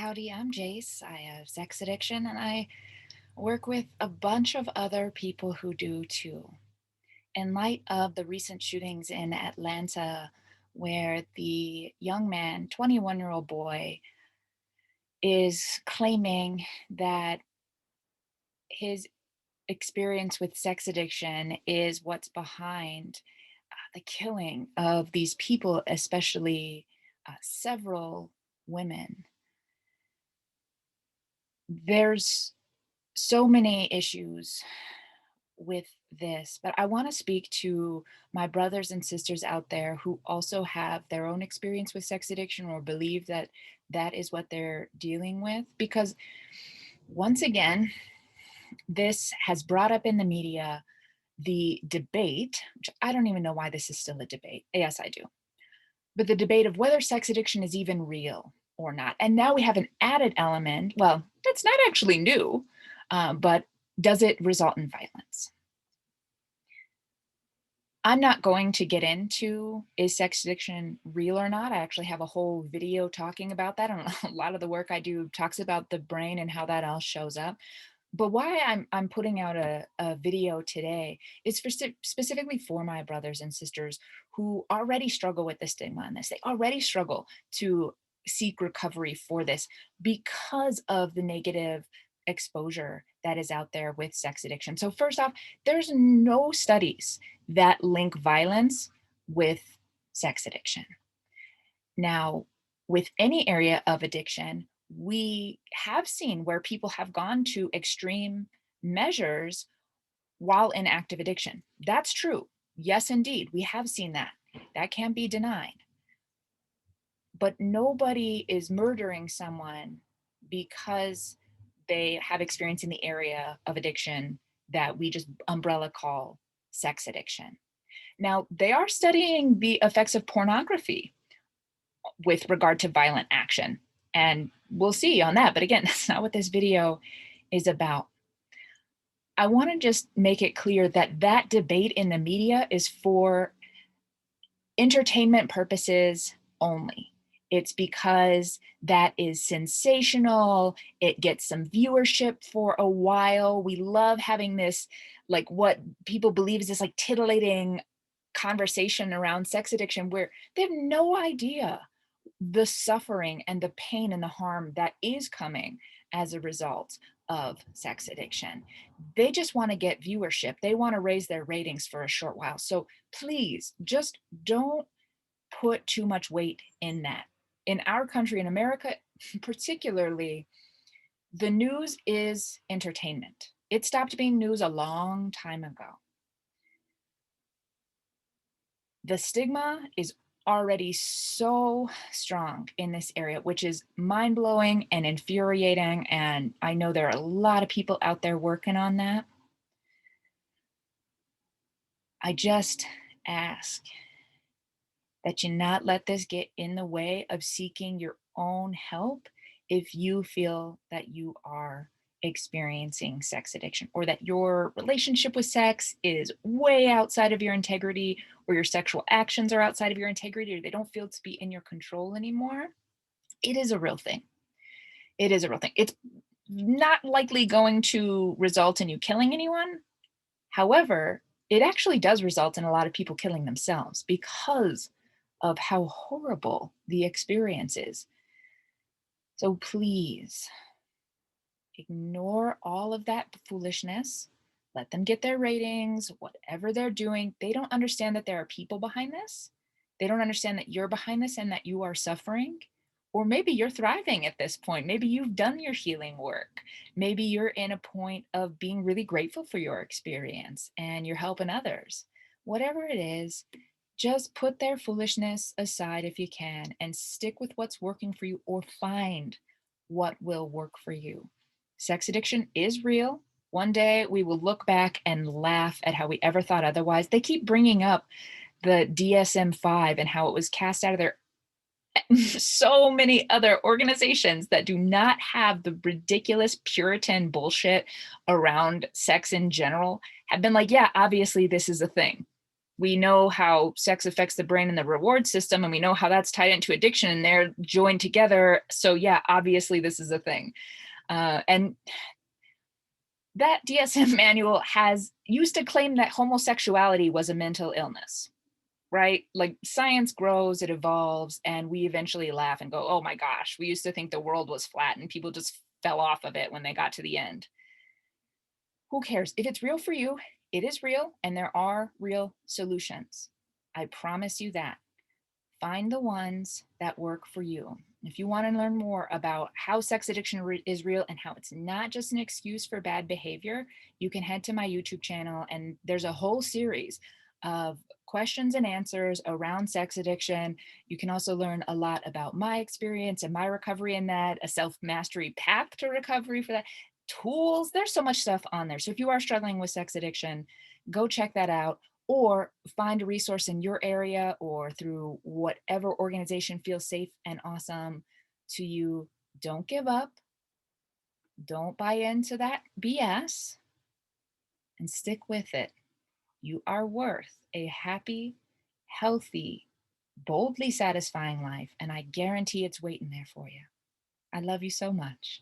Howdy, I'm Jace. I have sex addiction and I work with a bunch of other people who do too. In light of the recent shootings in Atlanta, where the young man, 21-year-old boy, is claiming that his experience with sex addiction is what's behind the killing of these people, especially several women. There's so many issues with this, but I want to speak to my brothers and sisters out there who also have their own experience with sex addiction or believe that that is what they're dealing with. Because once again, this has brought up in the media the debate, which I don't even know why this is still a debate. Yes, I do. But the debate of whether sex addiction is even real or not. And now we have an added element. Well, that's not actually new, but does it result in violence? I'm not going to get into is sex addiction real or not. I actually have a whole video talking about that. And a lot of the work I do talks about the brain and how that all shows up. But why I'm putting out a video today is specifically for my brothers and sisters who already struggle with the stigma on this. They already struggle to seek recovery for this because of the negative exposure that is out there with sex addiction. So first off, there's no studies that link violence with sex addiction. Now, with any area of addiction, we have seen where people have gone to extreme measures while in active addiction. That's true. Yes, indeed. We have seen that. That can't be denied. But nobody is murdering someone because they have experience in the area of addiction that we just umbrella call sex addiction. Now, they are studying the effects of pornography with regard to violent action. And we'll see on that. But again, that's not what this video is about. I want to just make it clear that that debate in the media is for entertainment purposes only. It's because that is sensational. It gets some viewership for a while. We love having this, like what people believe is this like titillating conversation around sex addiction where they have no idea the suffering and the pain and the harm that is coming as a result of sex addiction. They just want to get viewership. They want to raise their ratings for a short while. So please just don't put too much weight in that. In our country, in America particularly, the news is entertainment. It stopped being news a long time ago. The stigma is already so strong in this area, which is mind blowing and infuriating. And I know there are a lot of people out there working on that. I just ask that you not let this get in the way of seeking your own help if you feel that you are experiencing sex addiction or that your relationship with sex is way outside of your integrity or your sexual actions are outside of your integrity or they don't feel to be in your control anymore. It is a real thing. It is a real thing. It's not likely going to result in you killing anyone. However, it actually does result in a lot of people killing themselves because of how horrible the experience is. So please ignore all of that foolishness. Let them get their ratings, whatever they're doing. They don't understand that there are people behind this. They don't understand that you're behind this and that you are suffering. Or maybe you're thriving at this point. Maybe you've done your healing work. Maybe you're in a point of being really grateful for your experience and you're helping others. Whatever it is, just put their foolishness aside if you can and stick with what's working for you or find what will work for you. Sex addiction is real. One day we will look back and laugh at how we ever thought otherwise. They keep bringing up the DSM-5 and how it was cast out of their so many other organizations that do not have the ridiculous Puritan bullshit around sex in general have been like, yeah, obviously this is a thing. we know how sex affects the brain and the reward system, and we know how that's tied into addiction, and they're joined together. So yeah, obviously this is a thing. And that DSM manual has used to claim that homosexuality was a mental illness, right? Like science grows, it evolves, and we eventually laugh and go, oh my gosh, we used to think the world was flat and people just fell off of it when they got to the end. Who cares? If it's real for you, it is real, and there are real solutions. I promise you that. Find the ones that work for you. If you want to learn more about how sex addiction is real and how it's not just an excuse for bad behavior, you can head to my YouTube channel, and there's a whole series of questions and answers around sex addiction. You can also learn a lot about my experience and my recovery in that, a self mastery path to recovery for that, tools. There's so much stuff on there. So if you are struggling with sex addiction, go check that out, or find a resource in your area or through whatever organization feels safe and awesome to you. Don't give up. Don't buy into that BS, and stick with it. You are worth a happy, healthy, boldly satisfying life, and I guarantee it's waiting there for you. I love you so much.